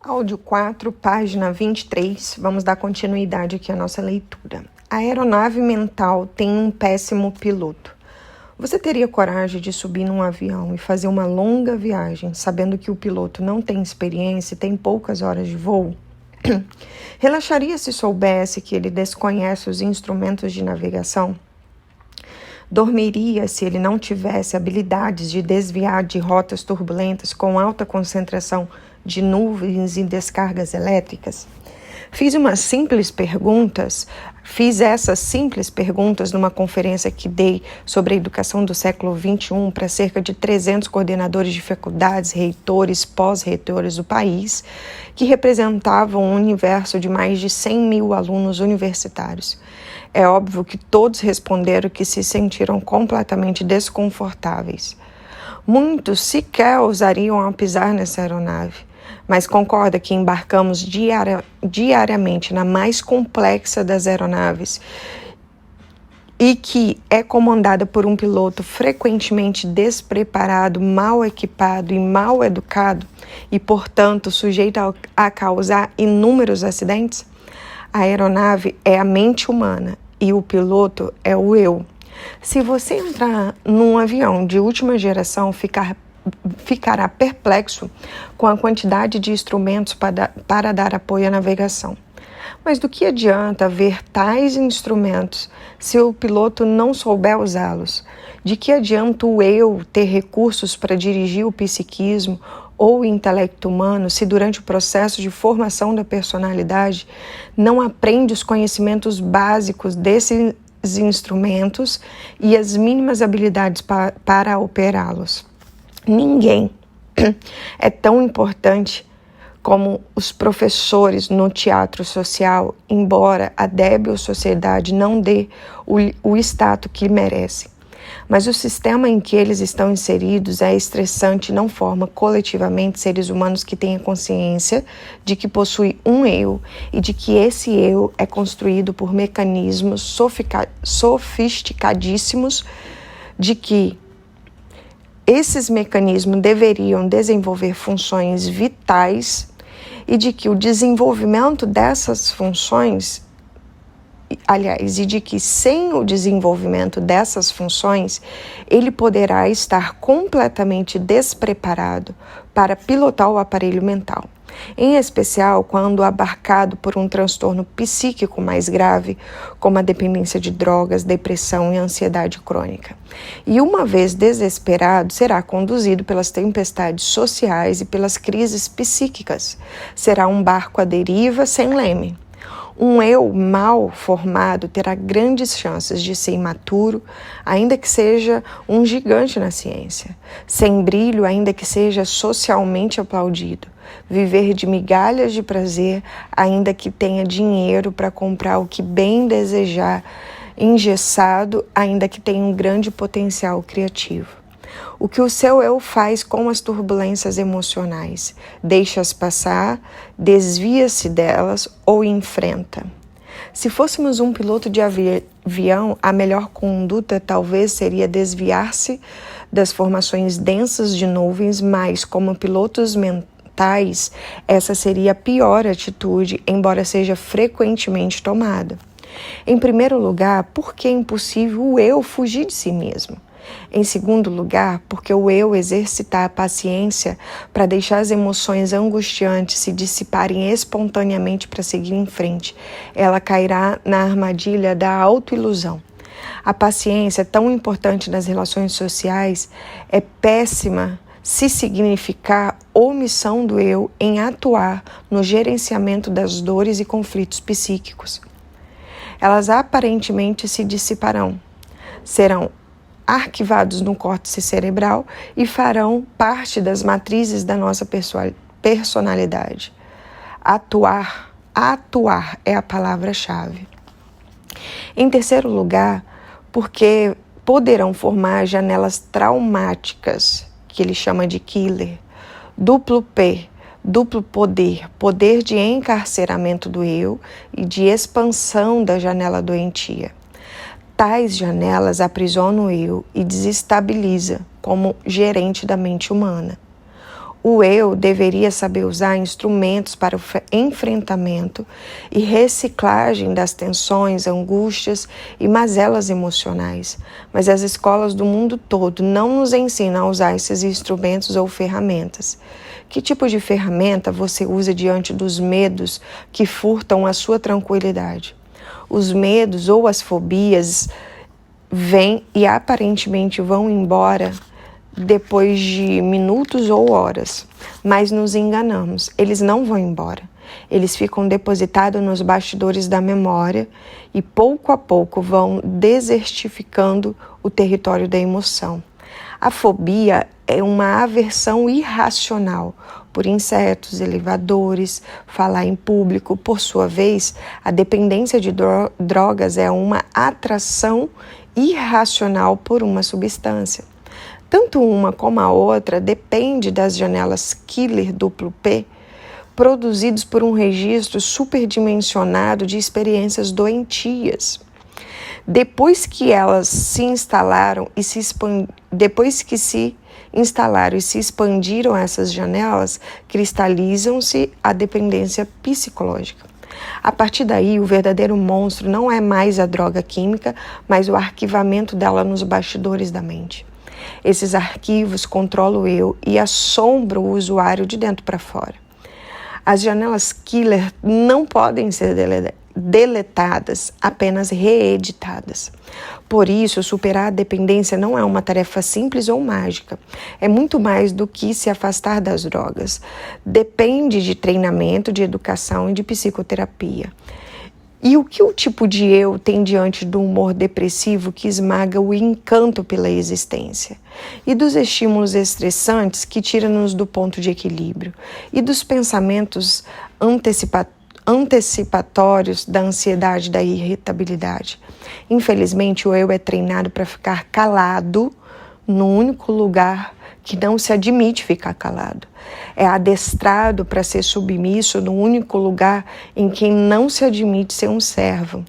Áudio 4, página 23. Vamos dar continuidade aqui à nossa leitura. A aeronave mental tem um péssimo piloto. Você teria coragem de subir num avião e fazer uma longa viagem, sabendo que o piloto não tem experiência e tem poucas horas de voo? Relaxaria se soubesse que ele desconhece os instrumentos de navegação? Dormiria se ele não tivesse habilidades de desviar de rotas turbulentas com alta concentração de nuvens e descargas elétricas? Fiz essas simples perguntas numa conferência que dei sobre a educação do século XXI para cerca de 300 coordenadores de faculdades, reitores, pós-reitores do país, que representavam um universo de mais de 100 mil alunos universitários. É óbvio que todos responderam que se sentiram completamente desconfortáveis. Muitos sequer ousariam a pisar nessa aeronave, mas concorda que embarcamos diariamente na mais complexa das aeronaves e que é comandada por um piloto frequentemente despreparado, mal equipado e mal educado e, portanto, sujeito a causar inúmeros acidentes? A aeronave é a mente humana e o piloto é o eu. Se você entrar num avião de última geração, ficará perplexo com a quantidade de instrumentos para dar apoio à navegação. Mas do que adianta ver tais instrumentos se o piloto não souber usá-los? De que adianta o eu ter recursos para dirigir o psiquismo ou o intelecto humano se durante o processo de formação da personalidade não aprende os conhecimentos básicos desses instrumentos e as mínimas habilidades para operá-los? Ninguém é tão importante como os professores no teatro social, embora a débil sociedade não dê o status que merece. Mas o sistema em que eles estão inseridos é estressante e não forma coletivamente seres humanos que tenham consciência de que possui um eu e de que esse eu é construído por mecanismos sofisticadíssimos, de que esses mecanismos deveriam desenvolver funções vitais e de que o desenvolvimento dessas funções, e de que sem o desenvolvimento dessas funções, ele poderá estar completamente despreparado para pilotar o aparelho mental, em especial quando abarcado por um transtorno psíquico mais grave, como a dependência de drogas, depressão e ansiedade crônica. E uma vez desesperado, será conduzido pelas tempestades sociais e pelas crises psíquicas. Será um barco à deriva sem leme. Um eu mal formado terá grandes chances de ser imaturo, ainda que seja um gigante na ciência, sem brilho, ainda que seja socialmente aplaudido, viver de migalhas de prazer, ainda que tenha dinheiro para comprar o que bem desejar, engessado, ainda que tenha um grande potencial criativo. O que o seu eu faz com as turbulências emocionais? Deixa-as passar, desvia-se delas ou enfrenta? Se fôssemos um piloto de avião, a melhor conduta talvez seria desviar-se das formações densas de nuvens, mas como pilotos mentais, essa seria a pior atitude, embora seja frequentemente tomada. Em primeiro lugar, porque é impossível o eu fugir de si mesmo. Em segundo lugar, porque o eu exercitar a paciência para deixar as emoções angustiantes se dissiparem espontaneamente para seguir em frente, ela cairá na armadilha da autoilusão. A paciência, tão importante nas relações sociais, é péssima se significar omissão do eu em atuar no gerenciamento das dores e conflitos psíquicos. Elas aparentemente se dissiparão, serão arquivados no córtex cerebral e farão parte das matrizes da nossa personalidade. Atuar é a palavra-chave. Em terceiro lugar, porque poderão formar janelas traumáticas, que ele chama de killer, duplo poder de encarceramento do eu e de expansão da janela doentia. Tais janelas aprisionam o eu e desestabiliza como gerente da mente humana. O eu deveria saber usar instrumentos para o enfrentamento e reciclagem das tensões, angústias e mazelas emocionais. Mas as escolas do mundo todo não nos ensinam a usar esses instrumentos ou ferramentas. Que tipo de ferramenta você usa diante dos medos que furtam a sua tranquilidade? Os medos ou as fobias vêm e aparentemente vão embora depois de minutos ou horas, mas nos enganamos, eles não vão embora. Eles ficam depositados nos bastidores da memória e pouco a pouco vão desertificando o território da emoção. A fobia é uma aversão irracional por insetos, elevadores, falar em público. Por sua vez, a dependência de drogas é uma atração irracional por uma substância. Tanto uma como a outra depende das janelas Killer duplo P, produzidos por um registro superdimensionado de experiências doentias. Depois que se instalaram e se expandiram essas janelas, cristalizam-se a dependência psicológica. A partir daí, o verdadeiro monstro não é mais a droga química, mas o arquivamento dela nos bastidores da mente. Esses arquivos controlam o eu e assombram o usuário de dentro para fora. As janelas Killer não podem ser deletadas, apenas reeditadas. Por isso, superar a dependência não é uma tarefa simples ou mágica. É muito mais do que se afastar das drogas. Depende de treinamento, de educação e de psicoterapia. E o que o tipo de eu tem diante do humor depressivo que esmaga o encanto pela existência? E dos estímulos estressantes que tiram-nos do ponto de equilíbrio? E dos pensamentos antecipatórios da ansiedade e da irritabilidade? Infelizmente, o eu é treinado para ficar calado no único lugar que não se admite ficar calado. É adestrado para ser submisso no único lugar em que não se admite ser um servo.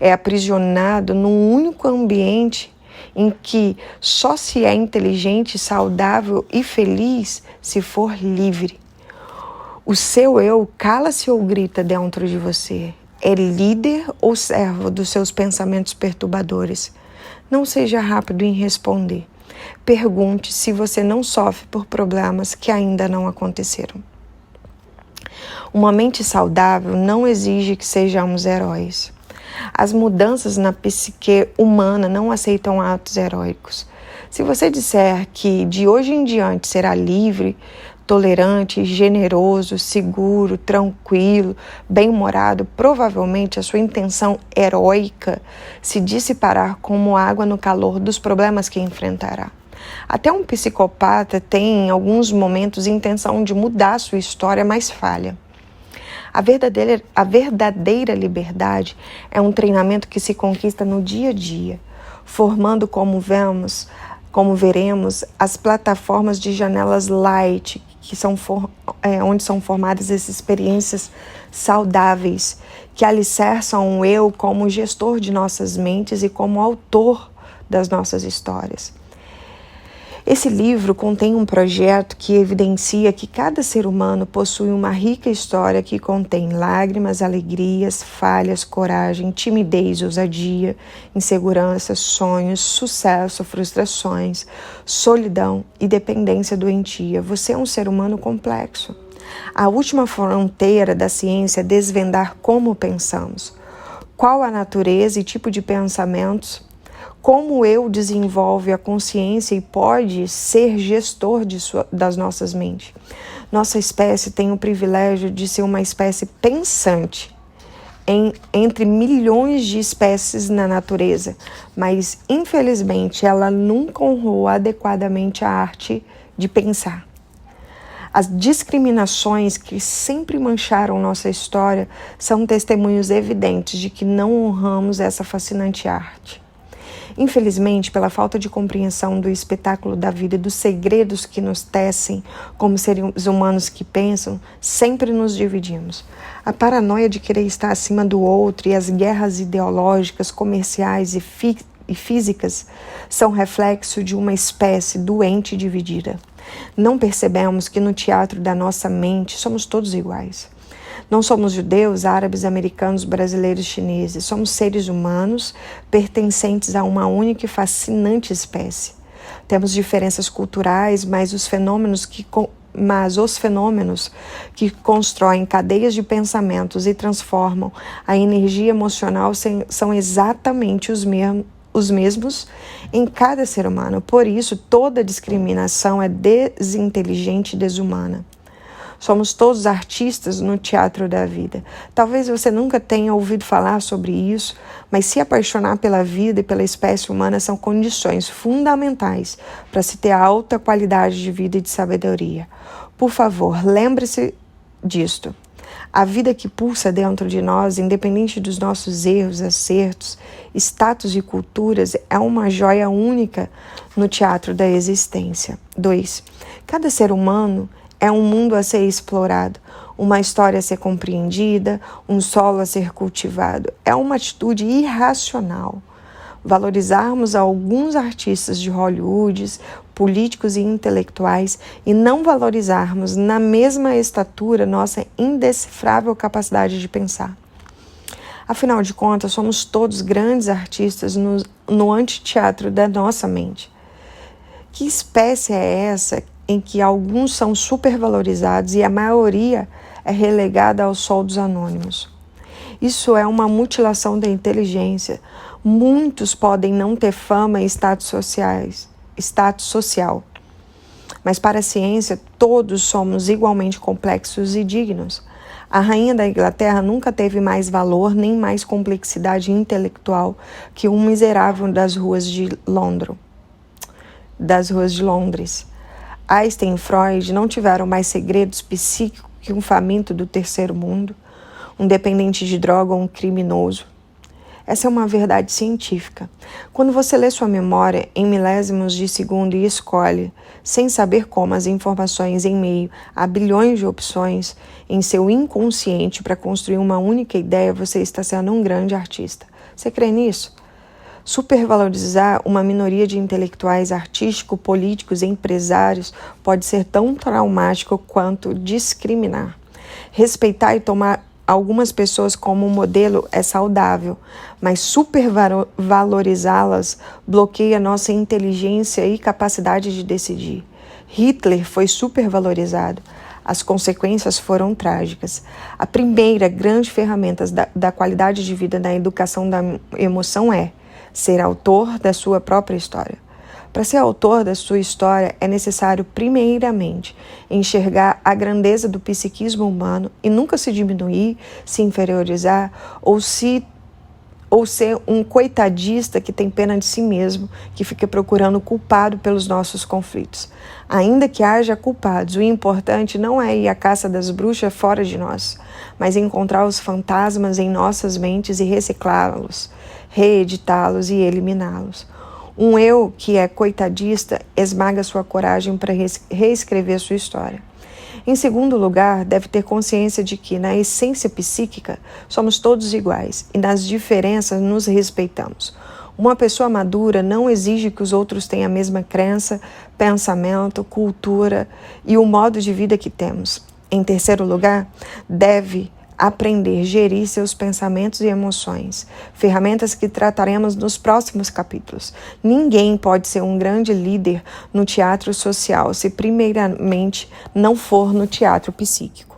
É aprisionado num único ambiente em que só se é inteligente, saudável e feliz se for livre. O seu eu cala-se ou grita dentro de você. É líder ou servo dos seus pensamentos perturbadores? Não seja rápido em responder. Pergunte se você não sofre por problemas que ainda não aconteceram. Uma mente saudável não exige que sejamos heróis. As mudanças na psique humana não aceitam atos heróicos. Se você disser que de hoje em diante será livre, tolerante, generoso, seguro, tranquilo, bem-humorado, provavelmente a sua intenção heróica se dissipará como água no calor dos problemas que enfrentará. Até um psicopata tem, em alguns momentos, intenção de mudar sua história, mas falha. A verdadeira liberdade é um treinamento que se conquista no dia a dia, formando, como veremos, as plataformas de janelas light, que são onde são formadas essas experiências saudáveis, que alicerçam o eu como gestor de nossas mentes e como autor das nossas histórias. Esse livro contém um projeto que evidencia que cada ser humano possui uma rica história que contém lágrimas, alegrias, falhas, coragem, timidez, ousadia, insegurança, sonhos, sucesso, frustrações, solidão e dependência doentia. Você é um ser humano complexo. A última fronteira da ciência é desvendar como pensamos, qual a natureza e tipo de pensamentos, como o eu desenvolve a consciência e pode ser gestor das nossas mentes. Nossa espécie tem o privilégio de ser uma espécie pensante entre milhões de espécies na natureza, mas infelizmente ela nunca honrou adequadamente a arte de pensar. As discriminações que sempre mancharam nossa história são testemunhos evidentes de que não honramos essa fascinante arte. Infelizmente, pela falta de compreensão do espetáculo da vida e dos segredos que nos tecem como seres humanos que pensam, sempre nos dividimos. A paranoia de querer estar acima do outro e as guerras ideológicas, comerciais e físicas são reflexo de uma espécie doente e dividida. Não percebemos que no teatro da nossa mente somos todos iguais. Não somos judeus, árabes, americanos, brasileiros, chineses. Somos seres humanos pertencentes a uma única e fascinante espécie. Temos diferenças culturais, mas os fenômenos que constroem cadeias de pensamentos e transformam a energia emocional são exatamente os mesmos em cada ser humano. Por isso, toda discriminação é desinteligente e desumana. Somos todos artistas no teatro da vida. Talvez você nunca tenha ouvido falar sobre isso, mas se apaixonar pela vida e pela espécie humana são condições fundamentais para se ter alta qualidade de vida e de sabedoria. Por favor, lembre-se disto. A vida que pulsa dentro de nós, independente dos nossos erros, acertos, status e culturas, é uma joia única no teatro da existência. 2. Cada ser humano é um mundo a ser explorado, uma história a ser compreendida, um solo a ser cultivado. É uma atitude irracional valorizarmos alguns artistas de Hollywood, políticos e intelectuais e não valorizarmos na mesma estatura nossa indecifrável capacidade de pensar. Afinal de contas, somos todos grandes artistas no anfiteatro da nossa mente. Que espécie é essa em que alguns são supervalorizados e a maioria é relegada ao sol dos anônimos? Isso é uma mutilação da inteligência. Muitos podem não ter fama e status social, mas para a ciência todos somos igualmente complexos e dignos. A rainha da Inglaterra nunca teve mais valor nem mais complexidade intelectual que um miserável das ruas de Londres. Einstein e Freud não tiveram mais segredos psíquicos que um faminto do terceiro mundo, um dependente de droga ou um criminoso. Essa é uma verdade científica. Quando você lê sua memória em milésimos de segundo e escolhe, sem saber como, as informações em meio a bilhões de opções em seu inconsciente para construir uma única ideia, você está sendo um grande artista. Você crê nisso? Supervalorizar uma minoria de intelectuais artísticos, políticos e empresários pode ser tão traumático quanto discriminar. Respeitar e tomar algumas pessoas como modelo é saudável, mas supervalorizá-las bloqueia nossa inteligência e capacidade de decidir. Hitler foi supervalorizado. As consequências foram trágicas. A primeira grande ferramenta da qualidade de vida na educação da emoção é ser autor da sua própria história. Para ser autor da sua história, é necessário, primeiramente, enxergar a grandeza do psiquismo humano e nunca se diminuir, se inferiorizar ou ser um coitadista que tem pena de si mesmo, que fica procurando culpado pelos nossos conflitos. Ainda que haja culpados, o importante não é ir à caça das bruxas fora de nós, mas encontrar os fantasmas em nossas mentes e reciclá-los, reeditá-los e eliminá-los. Um eu que é coitadista esmaga sua coragem para reescrever sua história. Em segundo lugar, deve ter consciência de que, na essência psíquica, somos todos iguais e nas diferenças nos respeitamos. Uma pessoa madura não exige que os outros tenham a mesma crença, pensamento, cultura e o modo de vida que temos. Em terceiro lugar, deve aprender a gerir seus pensamentos e emoções, ferramentas que trataremos nos próximos capítulos. Ninguém pode ser um grande líder no teatro social se primeiramente não for no teatro psíquico.